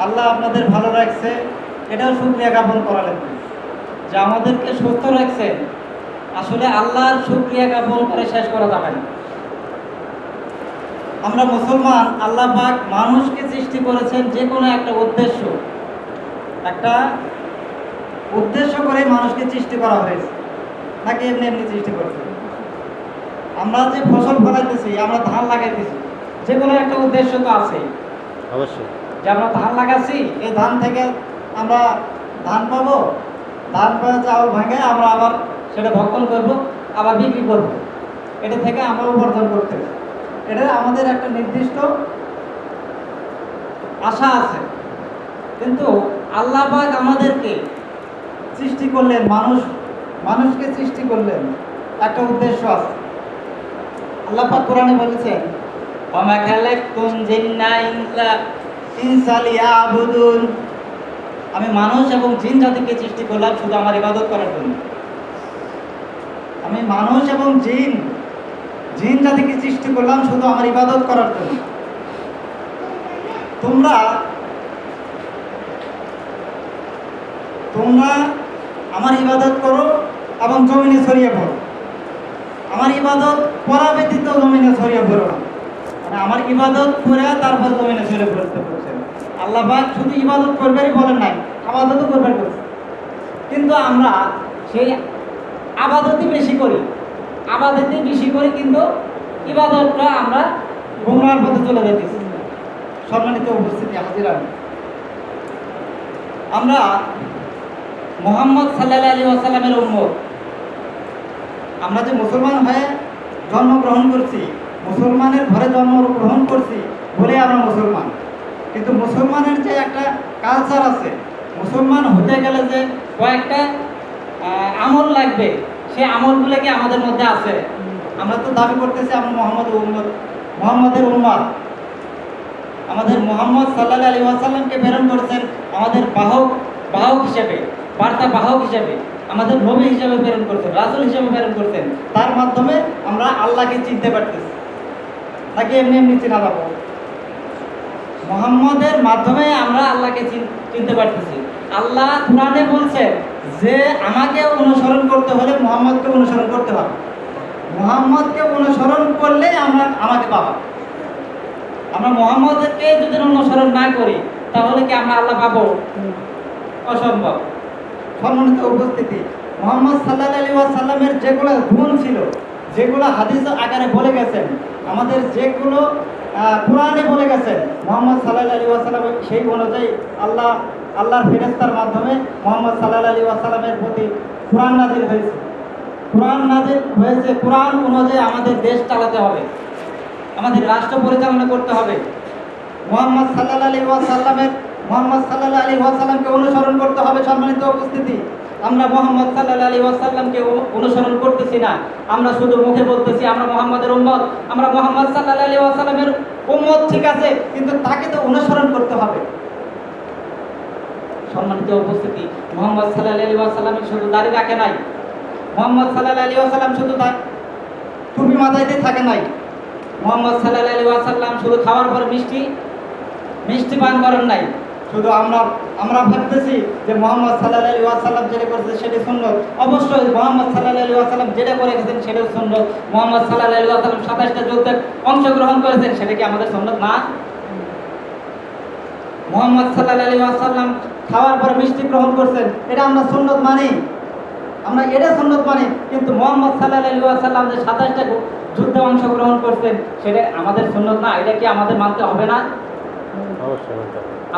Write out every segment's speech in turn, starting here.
আল্লাহ আপনাদের ভালো রাখছে, এটাও শুকরিয়া জ্ঞাপন করা লাগবে যে আমাদেরকে সুস্থ রাখছে। আসলে আল্লাহর শুকরিয়া জ্ঞাপন করে শেষ করা যাবে না। আমরা মুসলমান, আল্লাহ পাক মানুষকে সৃষ্টি করেছেন যে কোনো একটা উদ্দেশ্য করে মানুষকে সৃষ্টি করা হয়েছে, নাকি এমনি এমনি সৃষ্টি করেছে? আমরা যে ফসল ফলাইতেছি, আমরা ধান লাগাইতেছি, যে কোনো একটা উদ্দেশ্য তো আছেই। অবশ্যই। যে আমরা ধান লাগাচ্ছি, এই ধান থেকে আমরা ধান পাবো, ধান পাওয়া চাউল ভাঙে আমরা আবার সেটা ভক্ষণ করব, আবার বিক্রি করব, এটা থেকে আমরা উপার্জন করতে, এটা আমাদের একটা নির্দিষ্ট আশা আছে। কিন্তু আল্লাহ পাক আমাদেরকে সৃষ্টি করলেন, মানুষকে সৃষ্টি করলেন, একটা উদ্দেশ্য আছে। আল্লাহ পাক কোরআনে বলেছেন, ওয়া খালাকতুল জিন্না ইনসা লিয়াবুদুন, আমি মানুষ এবং জিন জাতিকে সৃষ্টি করলাম শুধু আমার ইবাদত করার জন্য। আমি মানুষ এবং জিন জাতিকে সৃষ্টি করলাম শুধু আমার ইবাদত করার জন্য। তোমরা আমার ইবাদত করো এবং জমিনে ছড়িয়ে পড়ো। আমার ইবাদত করা ব্যতীত জমিনে ছড়িয়ে পড়ো না, মানে আমার ইবাদত করে তারপর জমিনে ছড়িয়ে পড়তে বলছেন। আল্লাহ পাক শুধু ইবাদত করবেনই বলেন নাই, আবাদতও করবেন বলছেন। কিন্তু আমরা সেই আবাদতই বেশি করি, কিন্তু ইবাদতটা আমরা গুমরাহর পথে চলে যেতেছি। সম্মানিত উপস্থিতি হাজিরা, আমরা মুহাম্মদ সাল্লাল্লাহু আলাইহি ওয়াসাল্লামের উম্মত। আমরা যে মুসলমান হয়ে জন্মগ্রহণ করছি, মুসলমানের ঘরে জন্মগ্রহণ করছি বলে আমরা মুসলমান। কিন্তু মুসলমানের যে একটা কালচার আছে, মুসলমান হতে গেলে যে কয়েকটা আমল লাগবে, সেই আমলগুলো কি আমাদের মধ্যে আছে? আমরা তো দাবি করতেছি আমরা মুহাম্মদের উম্মত। আমাদের মুহাম্মদ সাল্লাল্লাহু আলাইহি ওয়াসাল্লামকে প্রেরণ করেছেন আমাদের বাহক হিসেবে, বার্তা বাহক হিসেবে, আমাদের নবী হিসেবে প্রেরণ করছেন, রাসূল হিসেবে প্রেরণ করছেন। তার মাধ্যমে আমরা আল্লাহকে চিনতে পারতেছি, নাকি এমনি এমনি চিনা যাবো? মুহাম্মদের মাধ্যমে আমরা আল্লাহকে চিনতে পারতেছি। আল্লাহ কোরআনে বলছে যে আমাকে অনুসরণ করতে হলে মুহাম্মদকে অনুসরণ করতে হবে। মুহাম্মদকে অনুসরণ করলে আমাকে পাবো। আমরা মুহাম্মদকে যদি অনুসরণ না করি তাহলে কি আমরা আল্লাহ পাবো? অসম্ভব। সম্মানিত উপস্থিতি, মুহাম্মদ সাল্লাল্লাহু আলাইহি ওয়াসাল্লামের যেগুলো গুণ ছিল, যেগুলো হাদিস আকারে বলে গেছেন, আমাদের যেগুলো কোরআনে বলে গেছেন, মুহাম্মদ সাল্লাল্লাহু আলাইহি ওয়াসাল্লাম সেই অনুযায়ী আল্লাহর ফেরেশতার মাধ্যমে মুহাম্মদ সাল্লাল্লাহু আলাইহি ওয়াসাল্লামের প্রতি কোরআন নাযিল হয়েছে। কোরআন অনুযায়ী আমাদের দেশ চালাতে হবে, আমাদের রাষ্ট্র পরিচালনা করতে হবে। মুহাম্মদ সাল্লাল্লাহু আলাইহি ওয়াসাল্লামকে অনুসরণ করতে হবে। সম্মানিত উপস্থিতি, আমরা মুহাম্মদ সাল্লাল্লাহু আলাইহি ওয়াসাল্লামকে অনুসরণ করতেছি না, আমরা শুধু মুখে বলতেছি আমরা মুহাম্মদের উম্মত, আমরা মুহাম্মদ সাল্লাল্লাহু আলাইহি ওয়াসাল্লামের উম্মত, ঠিক আছে, কিন্তু তাকে তো অনুসরণ করতে হবে। সম্মানিত উপস্থিতি, মুহাম্মদ সাল্লাল্লাহু আলাইহি ওয়াসাল্লাম শুধু দাড়ি রাখে নাই, মুহাম্মদ সাল্লাল্লাহু আলাইহি ওয়াসাল্লাম শুধু টুপি মাথায় দিয়ে থাকে নাই, মুহাম্মদ সাল্লাল্লাহু আলাইহি ওয়াসাল্লাম শুধু খাওয়ার পর মিষ্টি পান করেন নাই। শুধু আমরা ভাবতেছি যে মুহাম্মদ সাল্লাল্লাহু আলাইহি ওয়াসাল্লাম যেটা করেছে সেটা সুন্নাত। অবশ্যই মুহাম্মদ সাল্লাল্লাহু আলাইহি ওয়াসাল্লাম যেটা করে গেছেন সেটাও সুন্নাত। মুহাম্মদ সাল্লাল্লাহু আলাইহি ওয়াসাল্লাম 27টা যুদ্ধে অংশগ্রহণ করেছেন, সেটা কি আমাদের সুন্নাত না? মুহাম্মদ সাল্লাল্লাহু আলাইহি ওয়াসাল্লাম খাওয়ার পর মিষ্টি গ্রহণ করছেন, এটা আমরা সুন্নাত মানি, আমরা এটা সুন্নাত মানি। কিন্তু মুহাম্মদ সাল্লাল্লাহু আলাইহি ওয়াসাল্লাম যে 27টা যুদ্ধে অংশগ্রহণ করছেন সেটা আমাদের সুন্নাত না, এটা কি আমাদের মানতে হবে না? অবশ্যই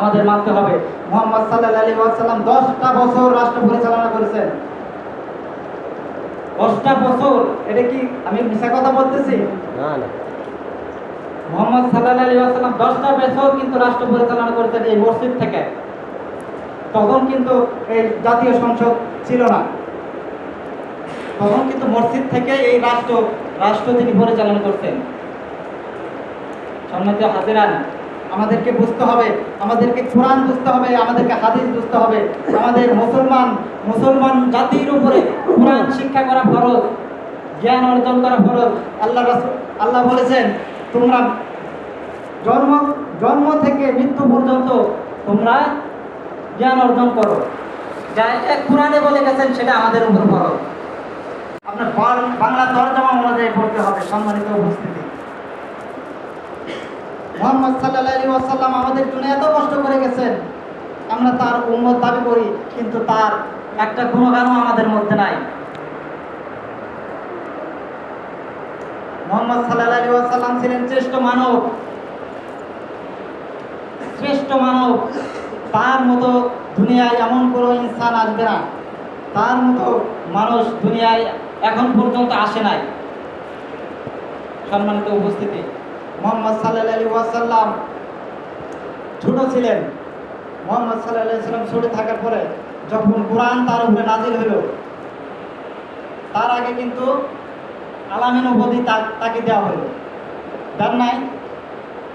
আমাদের মানতে হবে। মুহাম্মদ সাল্লাল্লাহু আলাইহি ওয়াসাল্লাম 10টা বছর রাষ্ট্র পরিচালনা করেছেন। 10টা বছর, এটা কি আমি মিথ্যা কথা বলতেছি? না না, মুহাম্মদ সাল্লাল্লাহু আলাইহি ওয়াসাল্লাম 10টা বছর কিন্তু রাষ্ট্র পরিচালনা করেছেন এই মসজিদ থেকে। তখন কিন্তু এই জাতীয় সংসদ ছিল না, তখন কিন্তু মসজিদ থেকে এই রাষ্ট্র তিনি পরিচালনা করতেন। সম্মানিত হাজিরান, আমাদেরকে বুঝতে হবে, আমাদেরকে কোরআন বুঝতে হবে, আমাদেরকে হাদিস বুঝতে হবে। আমাদের মুসলমান জাতির উপরে কোরআন শিক্ষা করা ফরজ, জ্ঞান অর্জন করা ফরজ। আল্লাহ বলেছেন তোমরা জন্ম থেকে মৃত্যু পর্যন্ত তোমরা জ্ঞান অর্জন করো। যা এটা কোরআনে বলে গেছেন সেটা আমাদের উপর ফরজ। আপনার বাংলা তরজমা অনুযায়ী পড়তে হবে। সম্মানিত উপস্থিতি, মুহাম্মদ সাল্লাল্লাহু আলাইহি ওয়াসাল্লাম আমাদের জন্য এত কষ্ট করে গেছেন, আমরা তার উম্মত দাবি করি, কিন্তু তার একটা গুণগানও আমাদের মধ্যে নাই। মুহাম্মদ সাল্লাল্লাহু আলাইহি ওয়াসাল্লাম ছিলেন শ্রেষ্ঠ মানব, শ্রেষ্ঠ মানব। তার মতো দুনিয়ায় এমন কোনো ইনসান আসবে না, তার মতো মানুষ দুনিয়ায় এখন পর্যন্ত আসে নাই। সম্মানিত উপস্থিতি, মুহাম্মদ সাল্লাল্লাহু আলাইহি ওয়াসাল্লাম ছোট ছিলেন। মুহাম্মদ সাল্লাল্লাহু আলাইহি ওয়াসাল্লাম ছোট থাকার পরে যখন কোরআন তার উপরে নাজিল হলো, তার আগে কিন্তু আলামিন উপাধি তাকে দেওয়া হলো। তার নাই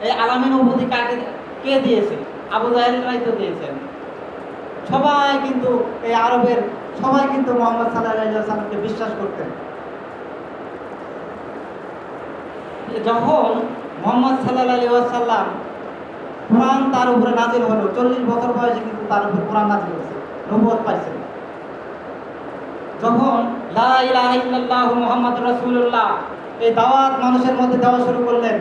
এই আলামিন উপাধি কে দিয়েছে? আবু জাহেলরাই তো দিয়েছেন। সবাই কিন্তু এই আরবের সবাই কিন্তু মুহাম্মদ সাল্লাল্লাহু আলাইহি ওয়াসাল্লামকে বিশ্বাস করতেন। যখন মুহাম্মদ সাল্লাল্লাহু আলাইহি ওয়াসাল্লাম কোরআন তার উপরে নাজিল হলো, 40 বছর বয়সে কিন্তু তার উপর কোরআন নাজিল হয়েছে, নবুয়ত পাইছেন। যখন লা ইলাহা ইল্লাল্লাহু মুহাম্মাদুর রাসূলুল্লাহ এই দাওয়াত মানুষের মধ্যে দেওয়া শুরু করলেন,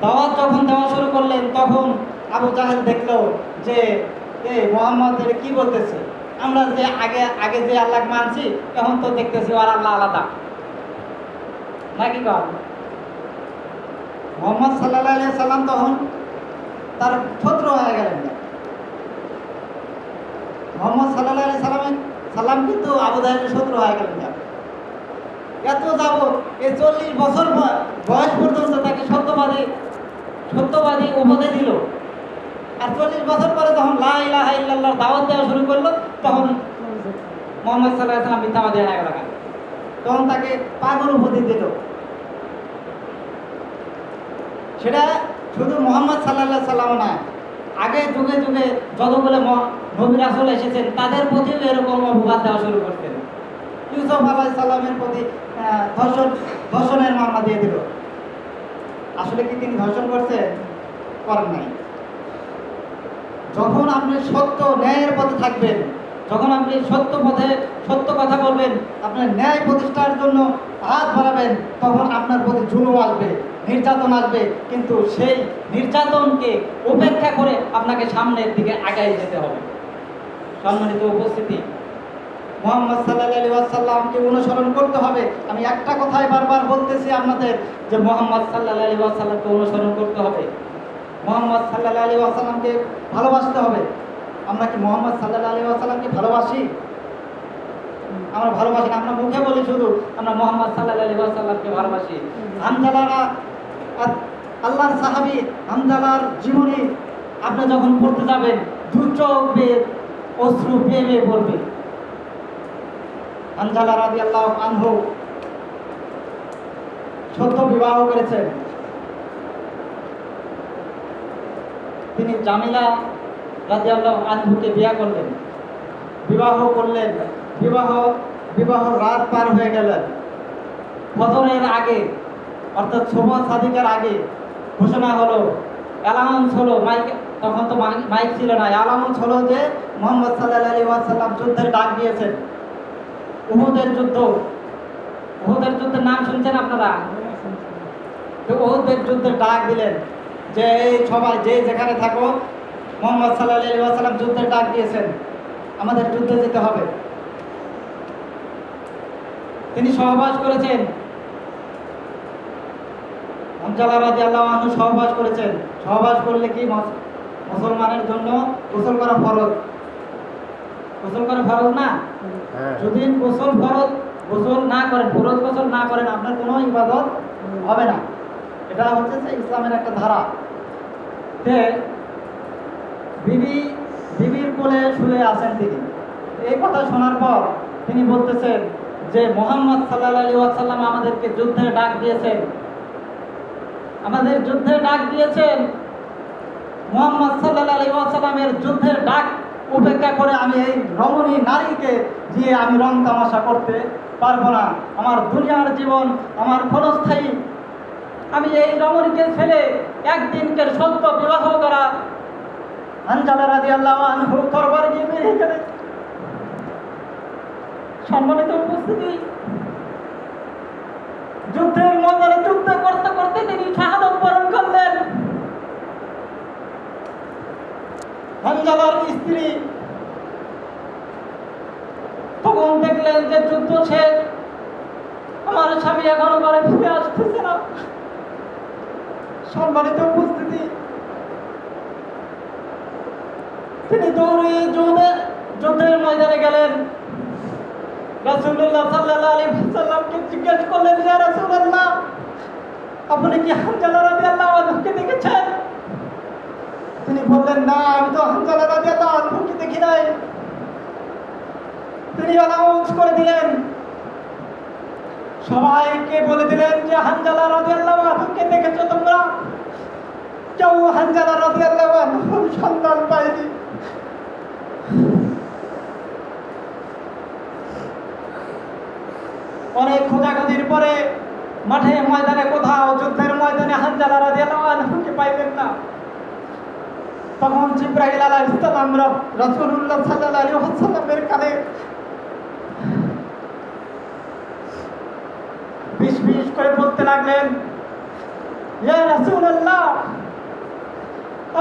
দাওয়াত যখন দেওয়া শুরু করলেন, তখন আবু জাহেল দেখলো যে এই মুহাম্মদ কি বলতেছে, আমরা যে আগে যে আল্লাহ মানছি, এখন তো দেখতেছি আর আল্লাহ আলাদা নাকি কর। মুহাম্মদ সাল্লাল্লাহু আলাইহি সাল্লাম তখন তার শত্রু হয়ে গেলেন। মুহাম্মদ সাল্লাল্লাহু আলাইহি সাল্লাম কিন্তু আবু জাহেলের শত্রু হয়ে গেলেন। এত যাবত এই 40 বছর বয়স পর্যন্ত তাকে সত্যবাদী উপদেশ দিল, আর 40 বছর পরে যখন লা ইলাহা ইল্লাল্লাহর দাওয়াত দেওয়া শুরু করলো, তখন মুহাম্মদ সাল্লাল্লাহু আলাইহি সাল্লাম মিথ্যাবাদী হয়ে গেল। তখন তাকে পাগল উপদেশ দিল। সেটা শুধু মুহাম্মদ সাল্লাল্লাহু আলাইহি সাল্লাম না, আগে যুগে যুগে যতগুলো নবী রাসূল এসেছেন তাদের প্রতিও এরকম অপবাদ দেওয়া শুরু করতেন। ইউসুফ আলাইহিস সালামের প্রতি ধর্ষণের মামলা দিয়ে দিল। আসলে কি তিনি ধর্ষণ করছেন? করেন নাই। যখন আপনি সত্য ন্যায়ের পথে থাকবেন, যখন আপনি সত্য কথা বলবেন, আপনার ন্যায় প্রতিষ্ঠার জন্য হাত বাড়াবেন, তখন আপনার প্রতি জুলুম আসবে, নির্যাতন আসবে, কিন্তু সেই নির্যাতনকে উপেক্ষা করে আপনাকে সামনের দিকে আগায় যেতে হবে। সম্মানিত উপস্থিতি, মুহাম্মদ সাল্লাল্লাহু আলাইহি ওয়াসাল্লামকে অনুসরণ করতে হবে। আমি একটা কথাই বারবার বলতেছি আপনাদের, যে মুহাম্মদ সাল্লাল্লাহু আলাইহি ওয়াসাল্লামকে অনুসরণ করতে হবে, মুহাম্মদ সাল্লাল্লাহু আলাইহি ওয়াসাল্লামকে ভালোবাসতে হবে। আমরা কি মুহাম্মদ সাল্লাল্লাহু আলাইহি ওয়াসাল্লামকে ভালোবাসি? আমরা ভালোবাসি না, আমরা মুখে বলি শুধু আমরা মুহাম্মদ সাল্লাল্লাহু আলাইহি ওয়াসাল্লামকে ভালোবাসি। হামজালারা আল্লাহর সাহাবী হামজালার জীবনী আপনি যখন পড়তে যাবেন, দু চোখ বেয়ে অশ্রু বেয়ে বেয়ে পড়বে। হামজালা রাদিয়াল্লাহু আনহু সত্য বিবাহ করেছেন। তিনি জামিলা রাদিয়াল্লাহু আনহুকে বিয়ে করলেন, বিবাহ করলেন। বিবাহ রাত পার হয়ে গেলেন। ফজরের আগে অর্থাৎ সুবহ সাদিকের আগে ঘোষণা হলো, অ্যালাউন্স হলো, মাইক, তখন তো মাইক ছিল না, অ্যালাউন্স হলো যে মুহাম্মদ সাল্লাল্লাহু আলাইহি ওয়াসাল্লাম যুদ্ধের ডাক দিয়েছেন। উহুদের যুদ্ধের নাম শুনছেন আপনারা? তো উহুদের যুদ্ধের ডাক দিলেন যে এই সবাই যে যেখানে থাকো, মুহাম্মদ সাল্লাল্লাহু আলাইহি ওয়াসাল্লাম যুদ্ধের ডাক দিয়েছেন, আমাদের যুদ্ধে যেতে হবে। তিনি সহবাস করেছেন, হামজালা রাদিয়াল্লাহু আনহু সহবাস করেছেন। সহবাস করলে কি মুসলমানের জন্য গোসল করা ফরজ? গোসল করা ফরজ না? যদি গোসল না করেন, ফরজ গোসল না করেন, আপনার কোনো ইবাদত হবে না। এটা হচ্ছে যে ইসলামের একটা ধারা। তে বিবির কোলে শুয়ে আছেন তিনি। এই কথা শোনার পর তিনি বলতেছেন যে মুহাম্মদ সাল্লাল্লাহু আলাইহি ওয়াসাল্লাম আমাদেরকে যুদ্ধের ডাক দিয়েছেন, আমাদের যুদ্ধের ডাক দিয়েছেন। মুহাম্মদ সাল্লাল্লাহু আলাইহি ওয়াসাল্লামের যুদ্ধের ডাক উপেক্ষা করে আমি এই রমণী নারীকে দিয়ে আমি রং তামাশা করতে পারবো না। আমার দুনিয়ার জীবন আমার ক্ষণস্থায়ী, আমি এই রমণীকে ছেলে একদিনকের সত্য বিবাহ করা হানজালা রাদিয়াল্লাহু আনহু দরবারে গিয়ে বেরিয়ে গেলেন। সম্মানিত উপস্থিতি, যুদ্ধের ময়দানে যুদ্ধ করতে করতে তিনি শাহাদাত বরণ করলেন। হানজালার স্ত্রী তখন দেখলেন যে যুদ্ধ শেষ, আমার স্বামী এখনো ঘরে ফিরে আসতেছে না। সম্মানিত উপস্থিতি, তিনি দৌড়িয়ে যুদ্ধের ময়দানে গেলেন। রাসূলুল্লাহ সাল্লাল্লাহু আলাইহি ওয়াসাল্লামকে জিজ্ঞেস করলেন, ইয়া রাসূলুল্লাহ, আপনি কি হানজালা রাদিয়াল্লাহু আনহুকে দেখেছেন? তিনি বললেন, না, আমি তো হানজালা রাদিয়াল্লাহু আনহুকে দেখি নাই। তিনি অ্যানাউন্স করে দিলেন, সবাইকে বলে দিলেন যে হানজালা রাদিয়াল্লাহু আনহুকে দেখেছো তোমরা? কেউ হানজালা রাদিয়াল্লাহু আনহুর সন্ধান পায়নি। অনেক খোঁজাখুঁজির পরে মাঠে ময়দানে কোথাও যুদ্ধের ময়দানে হানজালা রাদিয়াল্লাহু আনহুকে পাইলেন না। তখন জিবরাইল আলাইহিস সালাম রাসূলুল্লাহ সাল্লাল্লাহু আলাইহি ওয়াসাল্লামের কানে বিশ করে বলতে লাগলেন, ইয়া রাসূলুল্লাহ,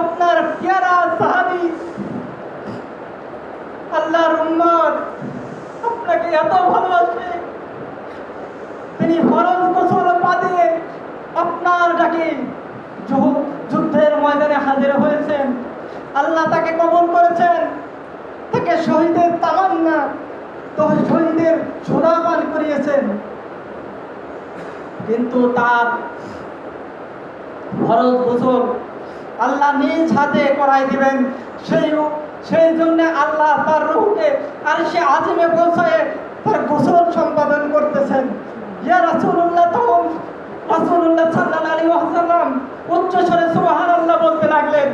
আপনার প্যারা সাহাবী আল্লাহর উম্মত আপনাকে এত ভালোবাসে, তিনি ফরজ গোসল বাদে আপনার ডাকে যুদ্ধের ময়দানে হাজির হয়েছেন। আল্লাহ তাকে কবুল করেছেন, তাকে শহীদের তামান্না তো শহীদের সোনা পান করিয়েছেন, কিন্তু তার ফরজ গোসল আল্লাহ নিজ হাতে করাই দিবেন। সেই জন্য আল্লাহ তার রূহকে আরশে আজিমে পৌঁছায় তার গোসল সম্পাদন করতেছেন। ইয়া রাসূলুল্লাহ, তখন রাসূলুল্লাহ সাল্লাল্লাহু আলাইহি ওয়াসাল্লাম উচ্চ স্বরে সুবহানাল্লাহ বলতে লাগলেন।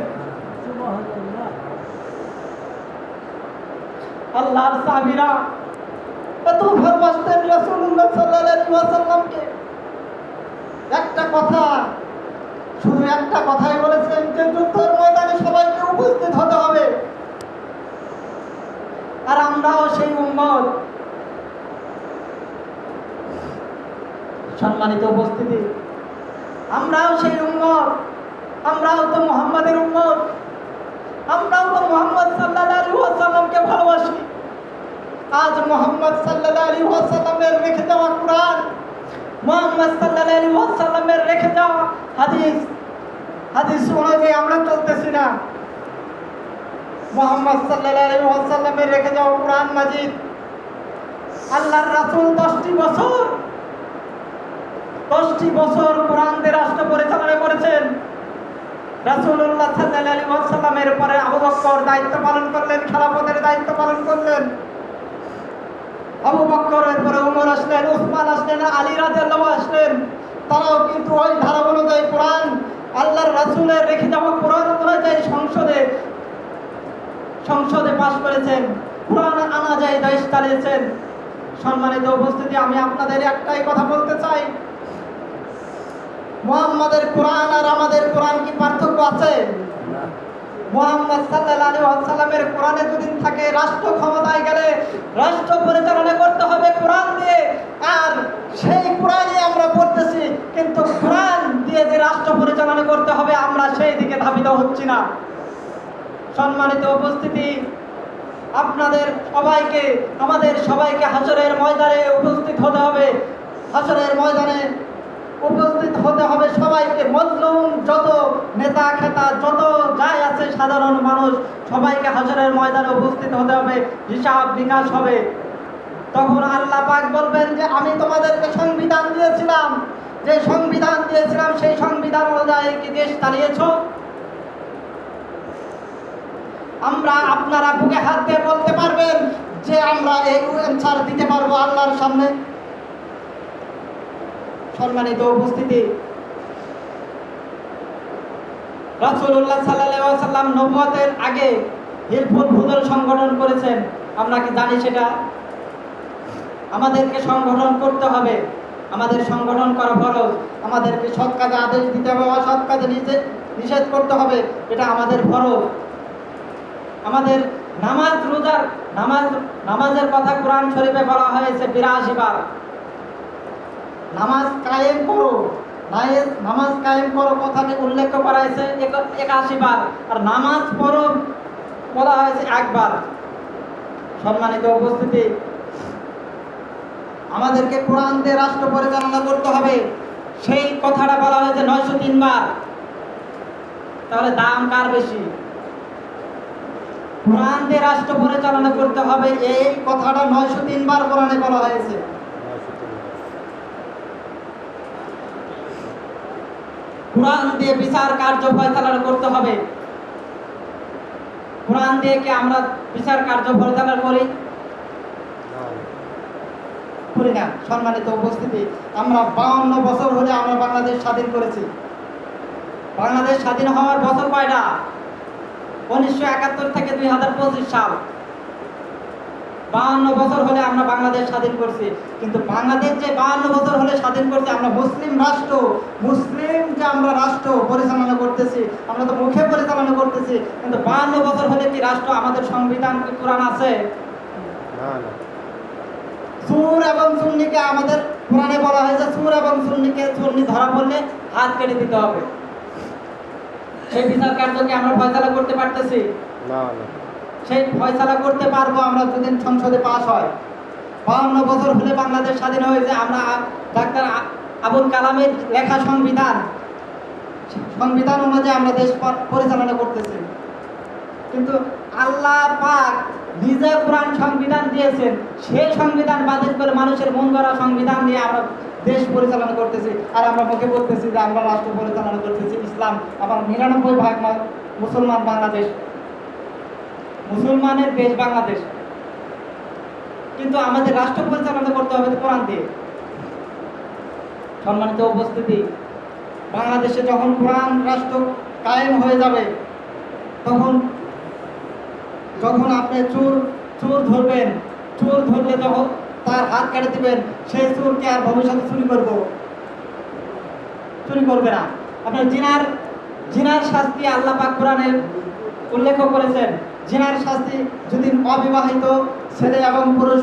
আল্লাহর সাহাবীরা এত ভালোবাসতেন রাসূলুল্লাহ সাল্লাল্লাহু আলাইহি ওয়াসাল্লামকে। একটা কথা, শুধু একটা কথাই বলেছেন যে যুদ্ধের ময়দানে সবাইকে উপস্থিত হতে হবে। আর আমরাও সেই উম্মত। সম্মানিত উপস্থিতি, আমরাও সেই উম্মত, আমরাও তো মুহাম্মাদের উম্মত, আমরাও তো মুহাম্মদ সাল্লাল্লাহু আলাইহি ওয়াসাল্লামকে ভালোবাসি। আজ মুহাম্মদ সাল্লাল্লাহু আলাইহি ওয়াসাল্লামের রেখে যাওয়া কুরআন, মুহাম্মদ সাল্লাল্লাহু আলাইহি ওয়াসাল্লামের রেখে যাওয়া হাদিস অনুযায়ী আমরা চলতেছি না। মুহাম্মদ সাল্লাল্লাহু আলাইহি ওয়াসাল্লামের রেখে যাওয়া কুরআন মাজিদ, আল্লাহর রাসূল 10টি বছর কুরআন দিয়ে রাষ্ট্র পরিচালনা করেছেন। রাসূলুল্লাহ সাল্লাল্লাহু আলাইহি ওয়াসাল্লামের পরে আবু বকর দায়িত্ব পালন করলেন, খেলাফতের দায়িত্ব পালন করলেন। আবু বকরের পরে ওমর আসলেন, উসমান আসলেন, আলী রাদিয়াল্লাহু আসলেন। তারাও কিন্তু ওই ধারা অনুযায়ী কোরআন, আল্লাহর রাসূলের রেখে যাওয়া কোরআন অনুযায়ী সংসদে পাশ করেছেন, কোরআন আনা যায় দেশ চালিয়েছেন। সম্মানিত উপস্থিতি, আমি আপনাদের একটাই কথা বলতে চাই, মুহাম্মাদের কোরআন আর আমাদের কোরআন কি পার্থক্য আছে? মুহাম্মদ সাল্লাল্লাহু আলাইহি ওয়াসাল্লামের কোরআনে যদি থাকে রাষ্ট্র ক্ষমতায় গেলে রাষ্ট্র পরিচালনা করতে হবে কোরআন দিয়ে, আর সেই কোরআনই আমরা পড়তেছি, কিন্তু কোরআন দিয়ে যে রাষ্ট্র পরিচালনা করতে হবে আমরা সেই দিকে ধাবিত হচ্ছি না। সম্মানিত উপস্থিতি, আমাদের সবাইকে হাসরের ময়দানে উপস্থিত হতে হবে। হাসরের ময়দানে উপস্থিত হতে হবে সবাইকে। মজলুম যত নেতা খেতা যত যাই আছে সাধারণ মানুষ সবাইকে হাসরের ময়দানে উপস্থিত হতে হবে, হিসাব বিকাশ হবে। তখন আল্লাহ পাক বলবেন যে আমি তোমাদেরকে সংবিধান দিয়েছিলাম, যে সংবিধান দিয়েছিলাম সেই সংবিধান অনুযায়ী কি দেশ চালিয়েছো? আপনারা বুকে হাত দিয়ে বলতে পারবেন যে আমরা এই অ্যানসার দিতে পারবো আল্লাহর সামনে? সম্মানিত উপস্থিতি, রাসূলুল্লাহ সাল্লাল্লাহু আলাইহি ওয়াসাল্লাম নবুয়তের আগে হিলফুল ফুজল সংগঠন করেছেন। আমরা কি জানি সেটা? আমাদেরকে সংগঠন করতে হবে। আমাদের সংগঠন করা ফরজ। আমাদেরকে সৎ কাজে আদেশ দিতে হবে, অসৎ কাজে নিষেধ করতে হবে, এটা আমাদের ফরজ। আমাদের নামাজ রোজার নামাজের কথা কোরআন শরীফে বলা হয়েছে 82 বার। নামাজ কায়েম করো, নামাজ কায়েম করো কথাটি উল্লেখ করা হয়েছে 81 বার, আর নামাজ পড়ো বলা হয়েছে 1 বার। সম্মানিত উপস্থিতি, আমাদেরকে কোরআন দিয়ে রাষ্ট্র পরিচালনা করতে হবে, সেই কথাটা বলা হয়েছে 903 বার। তাহলে দাম কার বেশি? কোরআন দিয়ে রাষ্ট্র পরিচালনা করতে হবে, এই কথাটা 903 বার কোরআনে বলা হয়েছে। কোরআন দিয়ে বিচার কার্য পরিচালনা করতে হবে। কোরআন দিয়ে কি আমরা বিচার কার্য পরিচালনা করি না? সম্মানিত উপস্থিতি, আমরা 52 বছর হলে আমরা বাংলাদেশ স্বাধীন করেছি। বাংলাদেশ স্বাধীন হওয়ার বছর কয়টা? 1971 থেকে 2025 সাল। 52 বছর হলে আমরা বাংলাদেশ স্বাধীন করছি। কিন্তু বাংলাদেশ যে 52 বছর হলে স্বাধীন করছে, আমরা মুসলিম রাষ্ট্র, মুসলিম যে আমরা রাষ্ট্র পরিচালনা করতেছি, আমরা তো মুখে পরিচালনা করতেছি, কিন্তু 52 বছর হলে কি রাষ্ট্র? আমাদের সংবিধান কি কোরআন আছে? সুর এবং সুন্নিকে আমাদের কোরআনে বলা হয়েছে, সুর এবং সুন্নি ধরা পড়লে হাত কেটে দিতে হবে। সেই বিচার কার্যকে আমরা ফয়সালা করতে পারতেছি না। সেই ফয়সালা করতে পারবো আমরা যদি সংসদে পাস হয়। 52 বছর হলে বাংলাদেশ স্বাধীন হয়েছে। আমরা ডাক্তার আবুল কালামের লেখা সংবিধান অনুযায়ী আমরা দেশ পরিচালনা করতেছি। কিন্তু আল্লাহ পাক নিজে কোরআন সংবিধান দিয়েছেন, সেই সংবিধান বাতিল করে মানুষের মন গড়া সংবিধান নিয়ে আমরা দেশ পরিচালনা করতেছি। আর আমরা মুখে বলতেছি যে আমরা রাষ্ট্র পরিচালনা করতেছি ইসলাম। আবার 99% মুসলমান বাংলাদেশ, মুসলমানের দেশ বাংলাদেশ, কিন্তু আমাদের রাষ্ট্র পরিচালনা করতে হবে কোরআন দিয়ে। সম্মানিত উপস্থিতি, বাংলাদেশে যখন কোরআন রাষ্ট্র কায়েম হয়ে যাবে, যখন আপনি চোর ধরবেন, চোর ধরলে যখন তার হাত কেটে দিবেন, সেই চোরকে আর ভবিষ্যতে চুরি করবে না। আপনার জিনার শাস্তি আল্লাহ পাক কোরআনে উল্লেখ করেছেন। জিনার শাস্তি যদি অবিবাহিত ছেলে এবং পুরুষ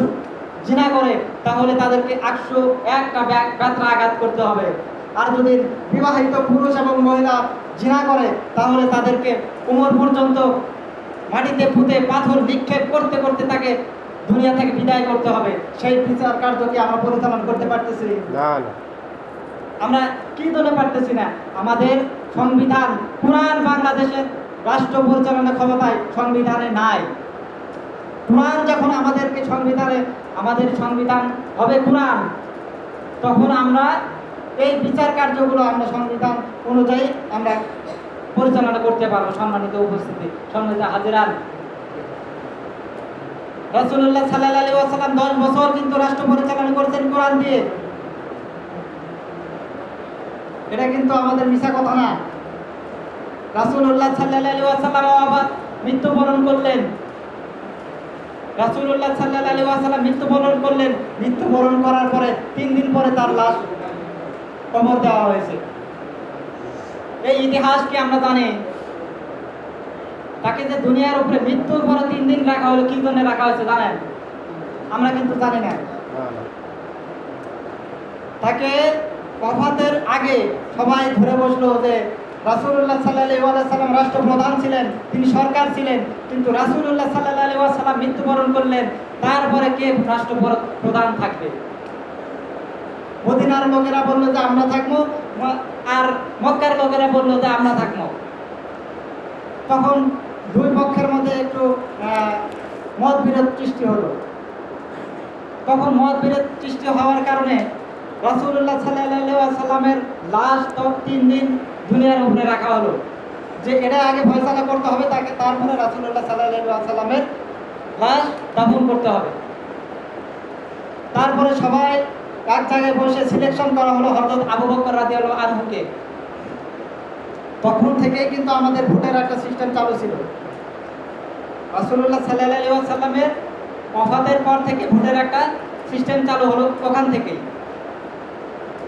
জিনা করে, তাহলে তাদেরকে 101টা ব্যথা আঘাত করতে হবে। আর যদি বিবাহিত পুরুষ এবং মহিলা জিনা করে, তাহলে তাদেরকে কোমর পর্যন্ত মাটিতে পুঁতে পাথর নিক্ষেপ করতে করতে তাকে দুনিয়া থেকে বিদায় করতে হবে। সেই বিচার কার্য কি আমরা পরিচালনা করতে পারতেছি না? আমরা কি জন্য পারতেছি না? আমাদের সংবিধান, কোরআন বাংলাদেশের রাষ্ট্র পরিচালনা ক্ষমতায় সংবিধানে নাই। কোরআন যখন আমাদের সংবিধান হবে কোরআন, তখন আমরা এই বিচার কার্যগুলো আমরা সংবিধান অনুযায়ী আমরা পরিচালনা করতে পারবো। সম্মানিত উপস্থিতি, সম্মানিত হাজিরান, রাসূলুল্লাহ সাল্লাল্লাহু আলাইহি ওয়াসাল্লাম 10 বছর কিন্তু রাষ্ট্র পরিচালনা করেছেন কোরআন দিয়ে। এটা কিন্তু আমাদের মিছা কথা না। রাসূলুল্লাহ সাল্লাল্লাহু আলাইহি ওয়াসাল্লাম মৃত্যুবরণ করলেন। রাসূলুল্লাহ সাল্লাল্লাহু আলাইহি ওয়াসাল্লাম মৃত্যুবরণ করার পরে 3 দিন পরে তার লাশ কবর দেওয়া হয়েছে। এই ইতিহাস কি আমরা জানি? তাকে যে দুনিয়ার উপরে মৃত্যুর পরে 3 দিন রাখা হলো, কি জন্য রাখা হয়েছে জানেন? আমরা কিন্তু জানি না। তাকে ওফাতের আগে সবাই ধরে বসলো যে রাসূলুল্লাহ সাল্লাল্লাহু আলাইহি ওয়াসাল্লাম রাষ্ট্রপ্রধান ছিলেন, তিনি সরকার ছিলেন, কিন্তু রাসূলুল্লাহ সাল্লাল্লাহু আলাইহি ওয়াসাল্লাম মৃত্যুবরণ করলেন, তারপরে কে রাষ্ট্রপ্রধান থাকবে? মদিনার লোকেরা বললো যে আমরা থাকবো, আর মক্কার লোকেরা বললো যে আমরা থাকবো। তখন দুই পক্ষের মধ্যে একটু মতবিরোধ সৃষ্টি হলো। তখন মতবিরোধ সৃষ্টি হওয়ার কারণে রাসূলুল্লাহ সাল্লাল্লাহু আলাইহি ওয়াসাল্লামের লাশ 3 দিন দুনিয়ার উপরে রাখা হলো, যে এটা আগে ফয়সালা করতে হবে, তারপরে রাসূলুল্লাহ সাল্লাল্লাহু আলাইহি ওয়াসাল্লামের লাশ দাফন করতে হবে। তারপরে সবাই এক জায়গায় বসে সিলেকশন করা হলো হযরত আবু বকর রাদিয়াল্লাহু আনহুকে। তখন থেকেই কিন্তু আমাদের ভোটের একটা সিস্টেম চালু ছিল। রাসূলুল্লাহ সাল্লাল্লাহু আলাইহি ওয়াসাল্লামের ওফাতের পর থেকে ভোটের একটা সিস্টেম চালু হলো, ওখান থেকেই।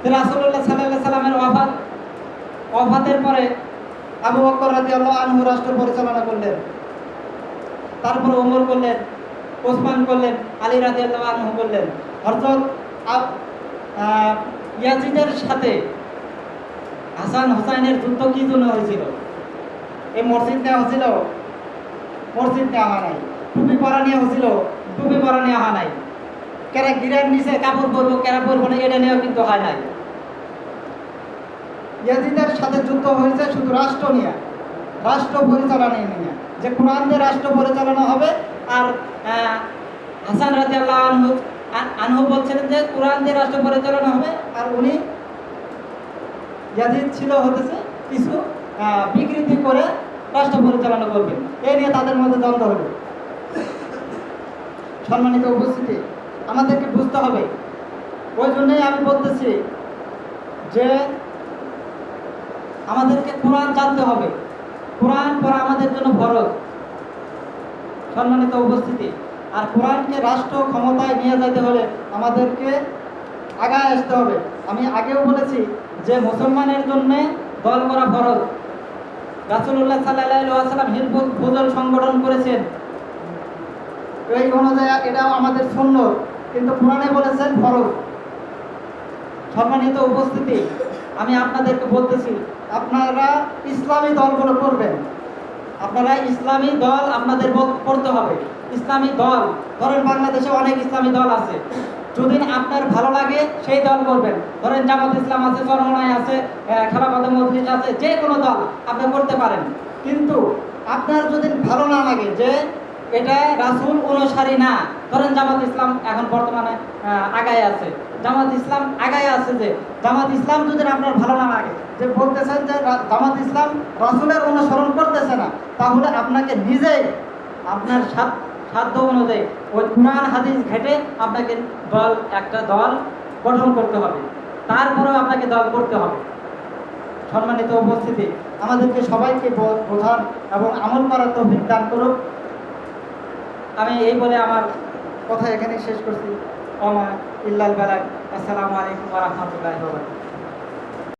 রাসূলুল্লাহ সাল্লাল্লাহু আলাইহি সাল্লামের ওয়াফাতের পরে আবু বকর রাদিয়াল্লাহু আনহু রাষ্ট্র পরিচালনা করলেন, তারপরে ওমর করলেন, ওসমান করলেন, আলী রাদিয়াল্লাহু আনহু করলেন। হযরত ইয়াজিদের সাথে হাসান হুসাইনের যুদ্ধ কি জন্য হয়েছিল? এই মসজিদ নেওয়া হয়েছিল, মসজিদ নেওয়া হয় নাই। টুপি পরা নিয়ে হয়েছিল, টুপি পরা নেওয়া হয় নাই। কেরা গিরার নিচে কাপড় পরবো, কেরা পরবো না, এটা নিয়েও কিন্তু হয় নাই। ইয়াজিদের সাথে যুদ্ধ হয়েছে শুধু রাষ্ট্র নিয়ে, রাষ্ট্র পরিচালনা নিয়ে, যে কোরআন দিয়ে রাষ্ট্র পরিচালনা হবে। আর হাসান রাদিয়াল্লাহু আনহু বলছিলেন যে কোরআন দিয়ে রাষ্ট্র পরিচালনা হবে, আর উনি ইয়াজিদ ছিল হতেছে কিছু বিকৃতি করে রাষ্ট্র পরিচালনা করবেন। এই নিয়ে তাদের মধ্যে দ্বন্দ্ব হলো। সম্মানিত উপস্থিতি, আমাদেরকে বুঝতে হবে। ওই জন্যই আমি বলতেছি যে আমাদেরকে কোরআন জানতে হবে, কোরআন পড়া আমাদের জন্য ফরজ। সম্মানিত উপস্থিতি, আর কোরআনকে রাষ্ট্র ক্ষমতায় নিয়ে যেতে হলে আমাদেরকে আগায় আসতে হবে। আমি আগেও বলেছি যে মুসলমানের জন্য দল করা ফরজ। রাসূলুল্লাহ সাল্লাল্লাহু আলাইহি ওয়াসাল্লাম হিজবুত ফুজল সংগঠন করেছেন, এই অনুযায়ী এটাও আমাদের সুন্নত, কিন্তু কোরআনে বলেছেন ফরজ। সম্মানিত উপস্থিতি, আমি আপনাদেরকে বলতেছি আপনারা ইসলামী দলগুলো করবেন, আপনারা ইসলামী দল আপনাদের করতে হবে। ইসলামী দল, ধরেন বাংলাদেশে অনেক ইসলামী দল আছে, যদি আপনার ভালো লাগে সেই দল করবেন। ধরেন জামাত ইসলাম আছে, চরমনায় আছে, খেলাফত মজলিস আছে, যে কোনো দল আপনি করতে পারেন। কিন্তু আপনার যদি ভালো না লাগে যে এটা রাসূল অনুসারী না, ধরেন জামাত ইসলাম এখন বর্তমানে আগায় আছে, জামাত ইসলাম আগায় আছে, যে জামাত ইসলাম যদি আপনার ভালো না লাগে, যে বলতেছেন যে জামাত ইসলাম রাসূলের অনুসরণ করতেছে না, তাহলে আপনাকে নিজেই আপনার সাধ্য অনুযায়ী ওই কোরআন হাদিস ঘেটে আপনাকে একটা দল গঠন করতে হবে, তারপরেও আপনাকে দল করতে হবে। সম্মানিত উপস্থিতি, আমাদেরকে সবাইকে বোঝার এবং আমল করার তৌফিক দান করুক। আমি এই বলে আমার কথা এখানে শেষ করছি। ওমা ইল্লাল বালাগ। আসসালামু আলাইকুম ওয়া রাহমাতুল্লাহি ওয়া বারাকাতুহু।